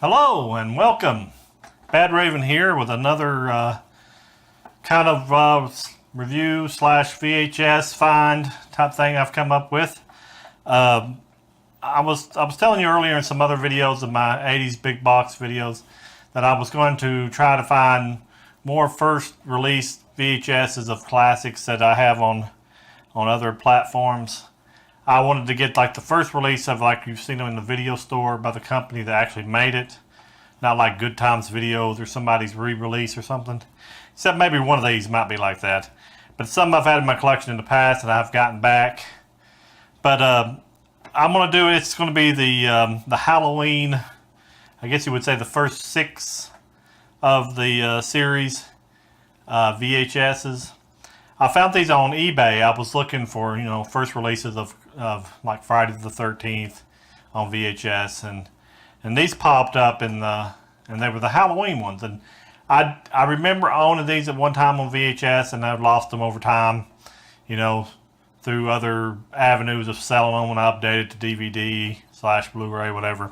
Hello and welcome. Bad Raven here with another review slash VHS find type thing I've come up with. I was telling you earlier in some other videos of my 80s big box videos that I was going to try to find more first release VHSs of classics that I have on other platforms. I wanted to get like the first release of, like you've seen them in the video store, by the company that actually made it. Not like Good Times Videos or somebody's re-release or something. Except maybe one of these might be like that. But some I've had in my collection in the past and I've gotten back. But I'm going to do, it's going to be the Halloween, I guess you would say the first 6 of the series VHSs. I found these on eBay. I was looking for, first releases of like Friday the 13th on VHS, and these popped up and they were the Halloween ones. And I remember owning these at one time on VHS, and I've lost them over time, through other avenues of selling them when I updated to DVD / Blu-ray, whatever.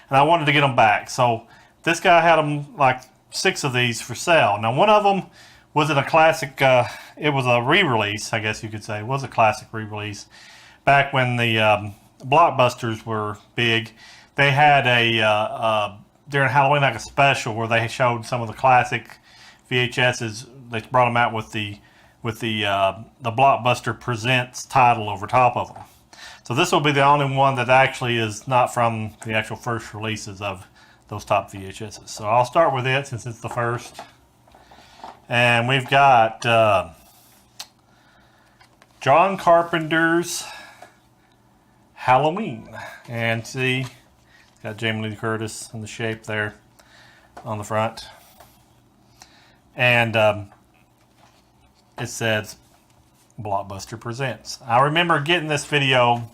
And I wanted to get them back. So this guy had them, like 6 of these for sale. Now one of them wasn't a classic, it was a re-release, I guess you could say. It was a classic re-release. Back when the blockbusters were big, they had during Halloween, like a special where they showed some of the classic VHSs. They brought them out with the Blockbuster Presents title over top of them. So this will be the only one that actually is not from the actual first releases of those top VHSs. So I'll start with it since it's the first. And we've got John Carpenter's Halloween. And see, it's got Jamie Lee Curtis in the shape there on the front. And it says Blockbuster Presents. I remember getting this video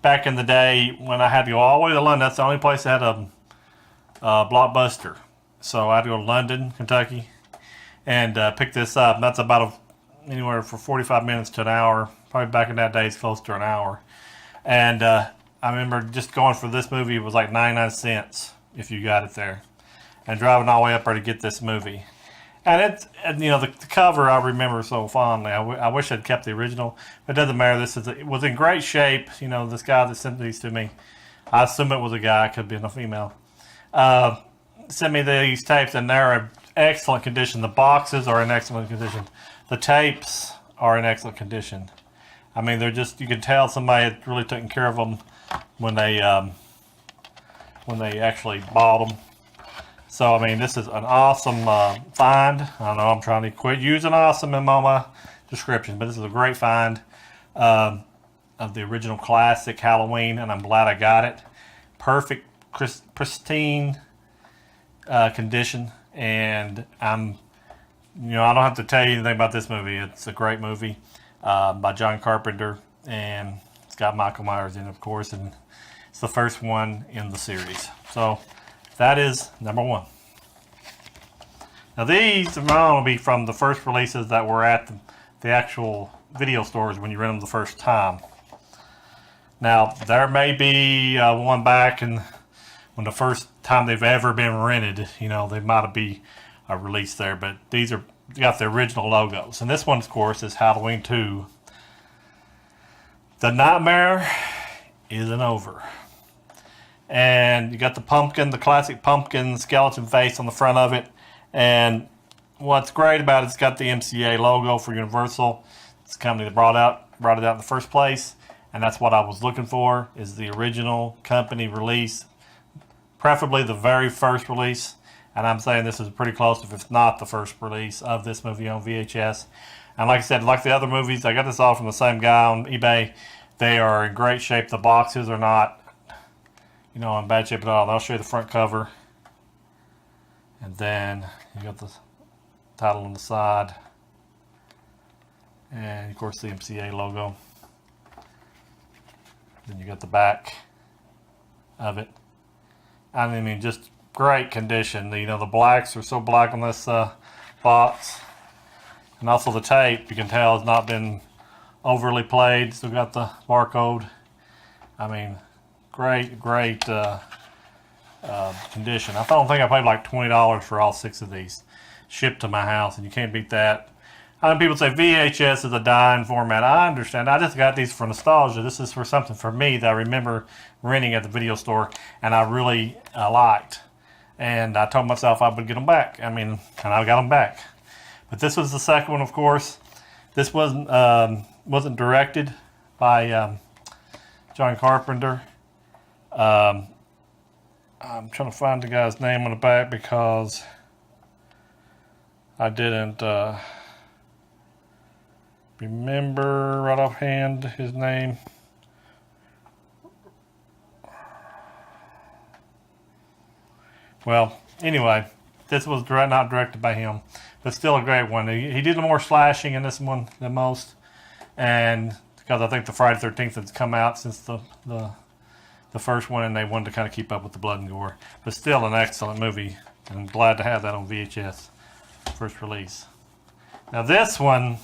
back in the day when I had to go all the way to London. That's the only place that had a Blockbuster. So I had to go to London, Kentucky, and pick this up. And that's about anywhere from 45 minutes to an hour. Probably back in that day, it's close to an hour. And I remember just going for this movie. It was like 99 cents if you got it there. And driving all the way up there to get this movie. And the cover I remember so fondly. I wish I'd kept the original. But it doesn't matter. It was in great shape. This guy that sent these to me, I assume it was a guy. It could be a female. Sent me these tapes, and they're in excellent condition. The boxes are in excellent condition. The tapes are in excellent condition. I mean, they're just, you can tell somebody had really taken care of them when they actually bought them. So, I mean, this is an awesome find. I know I'm trying to quit using awesome in all my descriptions, but this is a great find of the original classic Halloween, and I'm glad I got it. Perfect, pristine condition, and I don't have to tell you anything about this movie. It's a great movie by John Carpenter, and it's got Michael Myers in it, of course, and it's the first one in the series. So that is number 1. Now these are going to be from the first releases that were at the actual video stores when you rent them the first time. Now there may be one back and when the first time they've ever been rented, they might be a release there, but these are got the original logos. And this one, of course, is Halloween 2. The nightmare isn't over. And you got the pumpkin, the classic pumpkin skeleton face on the front of it. And what's great about it, it's got the MCA logo for Universal. It's the company that brought it out in the first place. And that's what I was looking for, is the original company release. Preferably the very first release. And I'm saying this is pretty close, if it's not the first release of this movie on VHS. And like I said, like the other movies, I got this all from the same guy on eBay. They are in great shape. The boxes are not, in bad shape at all. I'll show you the front cover. And then you got the title on the side. And of course the MCA logo. Then you got the back of it. I mean, just great condition. The blacks are so black on this box. And also the tape, you can tell, has not been overly played. Still got the barcode. I mean, great condition. I don't think I paid like $20 for all 6 of these shipped to my house, and you can't beat that. People say VHS is a dying format. I understand. I just got these for nostalgia. This is for something for me that I remember renting at the video store, and I really liked. And I told myself I would get them back. I mean, and I got them back. But this was the second one, of course. This wasn't directed by John Carpenter. I'm trying to find the guy's name on the back because I didn't remember right offhand his name. Well, anyway, this was not directed by him, but still a great one. He did more slashing in this one than most, and because I think the Friday 13th has come out since the first one, and they wanted to kind of keep up with the blood and gore. But still an excellent movie, and I'm glad to have that on VHS first release. Now this one,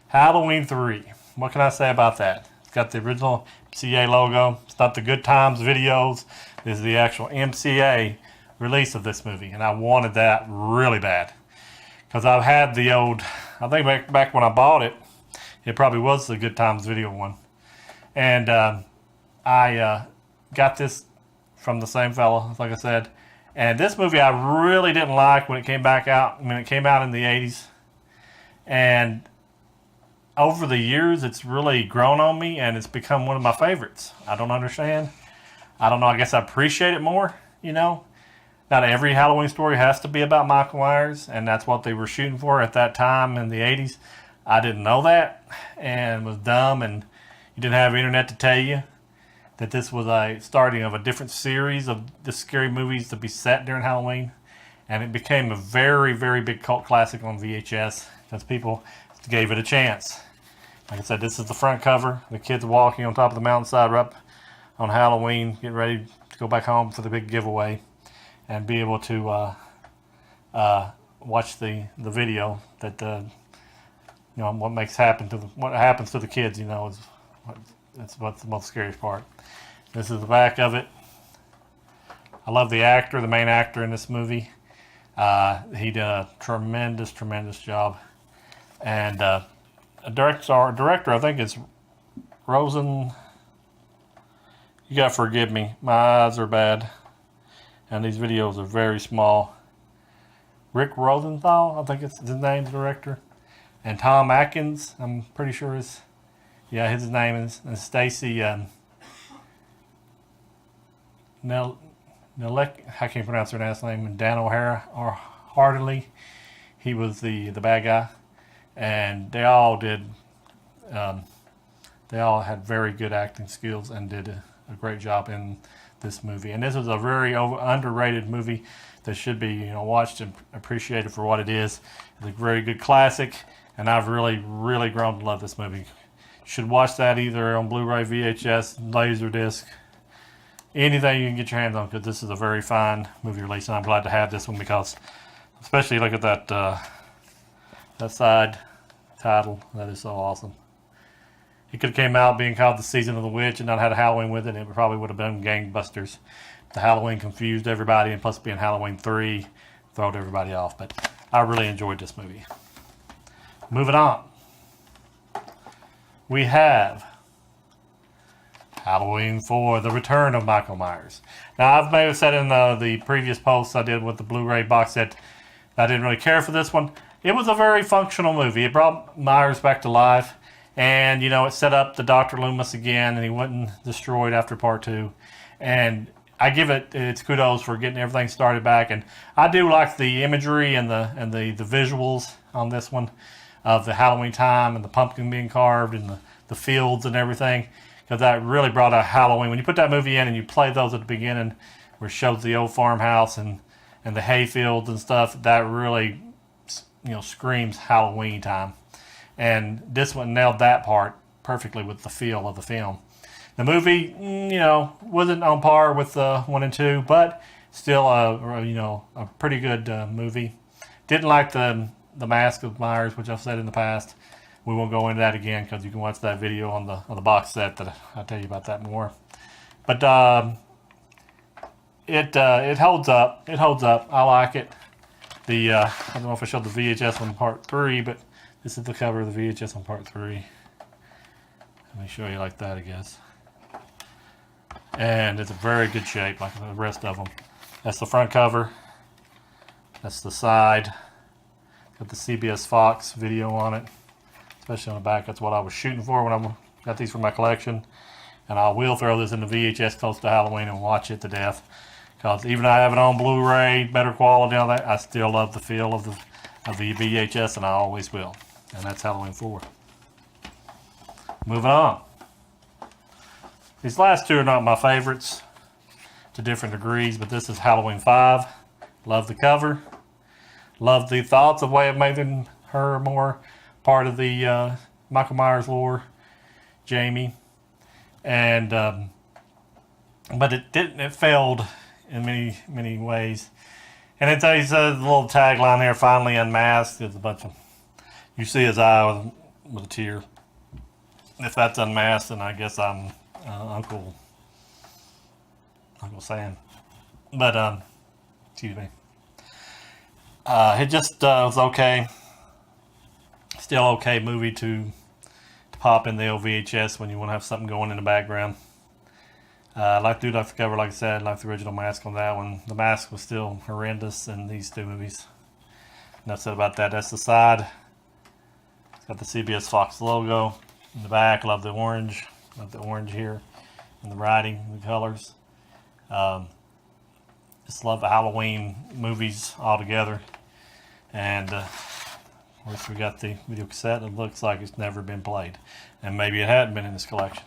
Halloween 3. What can I say about that? It's got the original MCA logo. It's not the Good Times videos. This is the actual MCA release of this movie, and I wanted that really bad because I've had the old, I think back when I bought it, it probably was the Good Times video one, and I got this from the same fella, like I said. And this movie I really didn't like when it came back out. I mean, it came out in the 80s, and over the years it's really grown on me, and it's become one of my favorites. I don't understand. I don't know. I guess I appreciate it more, you know. Not every Halloween story has to be about Michael Myers, and that's what they were shooting for at that time in the 80s. I didn't know that, and was dumb, and you didn't have internet to tell you that this was a starting of a different series of the scary movies to be set during Halloween. And it became a very, very big cult classic on VHS because people gave it a chance. Like I said, this is the front cover. The kids walking on top of the mountainside right up on Halloween, getting ready to go back home for the big giveaway and be able to watch the video that you know, what happens to the kids, you know, is that's what's the most scariest part. This is the back of it. I love the actor, the main actor in this movie. He did a tremendous job. And a director, I think it's Rosen. You gotta forgive me. My eyes are bad. And these videos are very small. Rick Rosenthal, I think it's his name, the director. And Tom Atkins, I'm pretty sure is, yeah, his name is. And Stacy I can't pronounce her last name. And Dan O'Hara or Hardley, he was the bad guy, and they all did. They all had very good acting skills and did a great job in this movie. And this is a very underrated movie that should be, you know, watched and appreciated for what it is. It's a very good classic, and I've really grown to love this movie. You should watch that either on Blu-ray, VHS, Laserdisc, anything you can get your hands on, because this is a very fine movie release, and I'm glad to have this one because, especially look at that side title. That is so awesome. It could have came out being called The Season of the Witch and not had a Halloween with it. It probably would have been gangbusters. The Halloween confused everybody, and plus being Halloween 3 throwed everybody off. But I really enjoyed this movie. Moving on. We have Halloween 4, The Return of Michael Myers. Now, I've maybe said in the previous posts I did with the Blu-ray box set, I didn't really care for this one. It was a very functional movie. It brought Myers back to life. And, you know, it set up the Dr. Loomis again, and he wasn't destroyed after part 2. And I give it its kudos for getting everything started back. And I do like the imagery and the visuals on this one of the Halloween time and the pumpkin being carved and the fields and everything, because that really brought out Halloween. When you put that movie in and you play those at the beginning, where it shows the old farmhouse and the hay fields and stuff, that really, you know, screams Halloween time. And this one nailed that part perfectly with the feel of the film. The movie, you know, wasn't on par with 1 and 2, but still a pretty good movie. Didn't like the Mask of Myers, which I've said in the past. We won't go into that again because you can watch that video on the box set that I'll tell you about that more. But it holds up. It holds up. I like it. I don't know if I showed the VHS on part 3, but this is the cover of the VHS on part 3. Let me show you like that, I guess. And it's a very good shape, like the rest of them. That's the front cover. That's the side. Got the CBS Fox video on it, especially on the back. That's what I was shooting for when I got these for my collection. And I will throw this in the VHS close to Halloween and watch it to death. Because even though I have it on Blu-ray, better quality and all that, I still love the feel of the VHS, and I always will. And that's Halloween 4. Moving on. These last two are not my favorites to different degrees, but this is Halloween 5. Love the cover. Love the thoughts of way of making her more part of the Michael Myers lore, Jamie. And but it didn't. It failed in many ways. And it says a little tagline there: "Finally unmasked." There's a bunch of, you see his eye with a tear. If that's unmasked, then I guess I'm Uncle Sam. But excuse me. It just was okay. Still okay movie to pop in the old VHS when you want to have something going in the background. I do like the cover, like I said. I like the original mask on that one. The mask was still horrendous in these two movies. Enough said about that. That's the side. It's got the CBS Fox logo in the back. Love the orange. Love the orange here. And the writing, the colors. Just love the Halloween movies all together. And of course we got the video cassette. It looks like it's never been played. And maybe it hadn't been in this collection.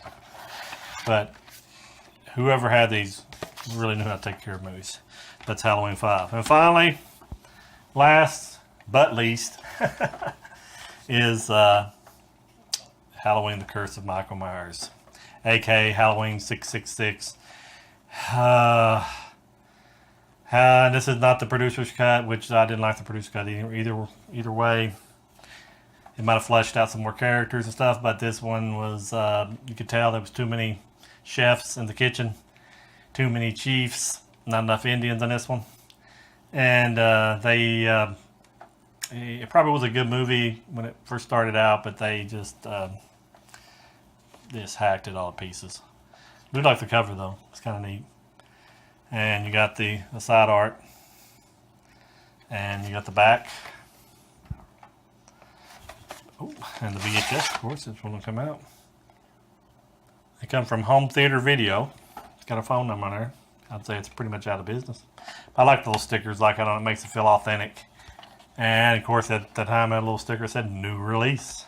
But whoever had these really knew how to take care of movies. That's Halloween 5. And finally, last but least, is Halloween: The Curse of Michael Myers, aka Halloween 666. This is not the producer's cut, which I didn't like the producer's cut either way. It might have fleshed out some more characters and stuff, but this one was, you could tell there was too many chefs in the kitchen, too many chiefs, not enough Indians in this one. And it probably was a good movie when it first started out, but they just hacked it all to pieces. I do like the cover though. It's kind of neat. And you got the side art, and you got the back. Oh, and the VHS, of course, this one will come out. They come from Home Theater Video. It's got a phone number on there. I'd say it's pretty much out of business. I like the little stickers, like I don't know, it makes it feel authentic. And of course, at the time, that little sticker said "new release."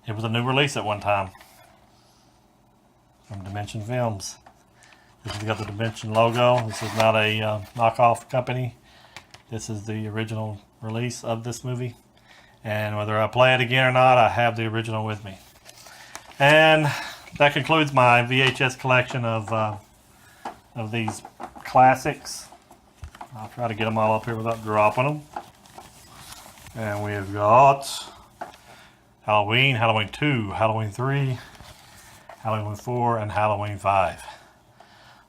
It was a new release at one time from Dimension Films. This has got the Dimension logo. This is not a knockoff company. This is the original release of this movie. And whether I play it again or not, I have the original with me. And that concludes my VHS collection of these classics. I'll try to get them all up here without dropping them. And we've got Halloween, Halloween 2, Halloween 3, Halloween 4, and Halloween 5.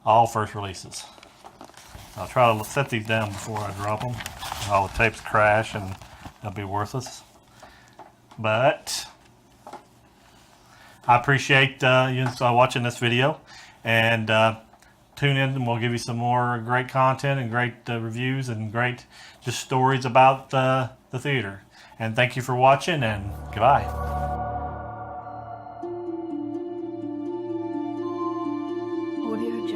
All first releases. I'll try to set these down before I drop them. All the tapes crash and they'll be worthless. But I appreciate you watching this video, and tune in and we'll give you some more great content and great reviews and great just stories about the theater. And thank you for watching, and goodbye.